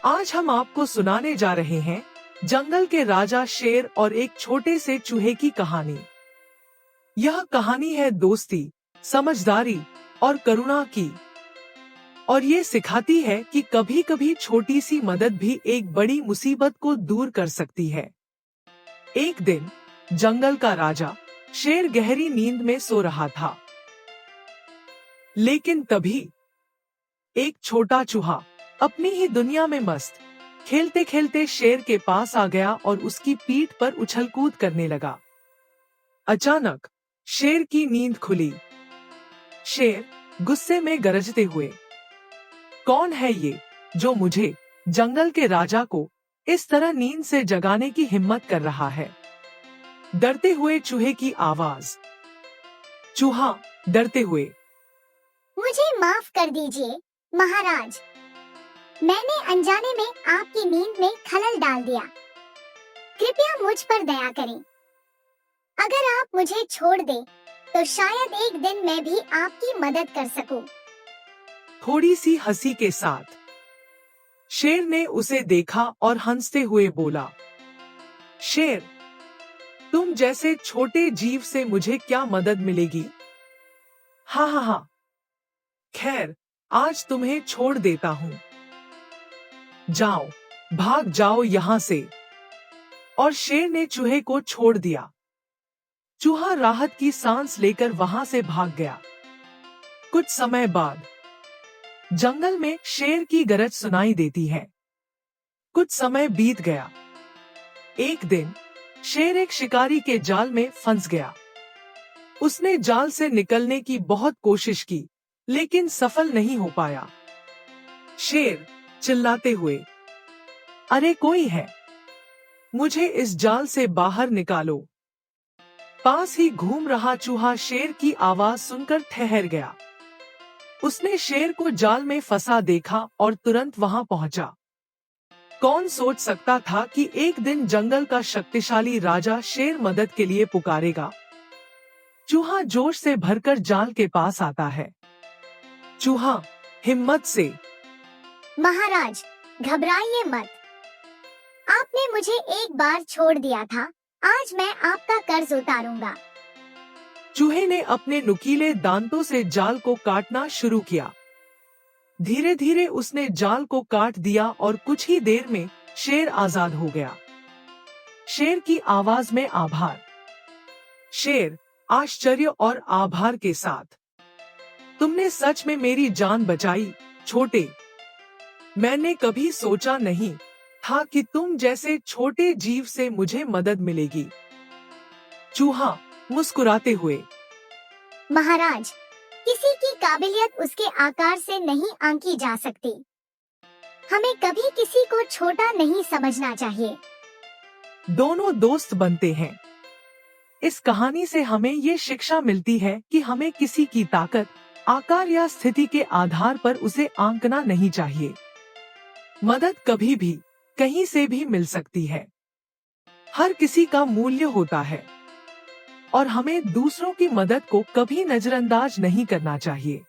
आज हम आपको सुनाने जा रहे हैं जंगल के राजा शेर और एक छोटे से चूहे की कहानी। यह कहानी है दोस्ती, समझदारी और करुणा की, और ये सिखाती है कि कभी कभी छोटी सी मदद भी एक बड़ी मुसीबत को दूर कर सकती है। एक दिन जंगल का राजा शेर गहरी नींद में सो रहा था, लेकिन तभी एक छोटा चूहा अपनी ही दुनिया में मस्त खेलते खेलते शेर के पास आ गया और उसकी पीठ पर उछल कूद करने लगा। अचानक शेर की नींद खुली। शेर गुस्से में गरजते हुए, कौन है ये जो मुझे, जंगल के राजा को, इस तरह नींद से जगाने की हिम्मत कर रहा है? डरते हुए चूहे की आवाज। चूहा डरते हुए, मुझे माफ कर दीजिए महाराज, मैंने अनजाने में आपकी नींद में खलल डाल दिया। कृपया मुझ पर दया करें। अगर आप मुझे छोड़ दें, तो शायद एक दिन मैं भी आपकी मदद कर सकूं। थोड़ी सी हंसी के साथ शेर ने उसे देखा और हंसते हुए बोला, शेर, तुम जैसे छोटे जीव से मुझे क्या मदद मिलेगी? हाँ हाँ हाँ, खैर, आज तुम्हें छोड़ देता हूँ। जाओ, भाग जाओ यहाँ से। और शेर ने चूहे को छोड़ दिया। चूहा राहत की सांस लेकर वहां से भाग गया। कुछ समय बाद जंगल में शेर की गरज सुनाई देती है। कुछ समय बीत गया। एक दिन शेर एक शिकारी के जाल में फंस गया। उसने जाल से निकलने की बहुत कोशिश की, लेकिन सफल नहीं हो पाया। शेर चिल्लाते हुए, अरे कोई है, मुझे इस जाल से बाहर निकालो। पास ही घूम रहा चूहा शेर की आवाज सुनकर ठहर गया। उसने शेर को जाल में फंसा देखा और तुरंत वहां पहुंचा। कौन सोच सकता था कि एक दिन जंगल का शक्तिशाली राजा शेर मदद के लिए पुकारेगा। चूहा जोश से भरकर जाल के पास आता है। चूहा हिम्मत से, महाराज, घबराइए मत। आपने मुझे एक बार छोड़ दिया था, आज मैं आपका कर्ज उतारूंगा। चूहे ने अपने नुकीले दांतों से जाल को काटना शुरू किया। धीरे धीरे उसने जाल को काट दिया और कुछ ही देर में शेर आजाद हो गया। शेर की आवाज में आभार। शेर आश्चर्य और आभार के साथ, तुमने सच में मेरी जान बचाई छोटे। मैंने कभी सोचा नहीं था कि तुम जैसे छोटे जीव से मुझे मदद मिलेगी। चूहा मुस्कुराते हुए, महाराज, किसी की काबिलियत उसके आकार से नहीं आंकी जा सकती। हमें कभी किसी को छोटा नहीं समझना चाहिए। दोनों दोस्त बनते हैं। इस कहानी से हमें ये शिक्षा मिलती है कि हमें किसी की ताकत, आकार या स्थिति के आधार पर उसे आंकना नहीं चाहिए। मदद कभी भी कहीं से भी मिल सकती है। हर किसी का मूल्य होता है और हमें दूसरों की मदद को कभी नजरअंदाज नहीं करना चाहिए।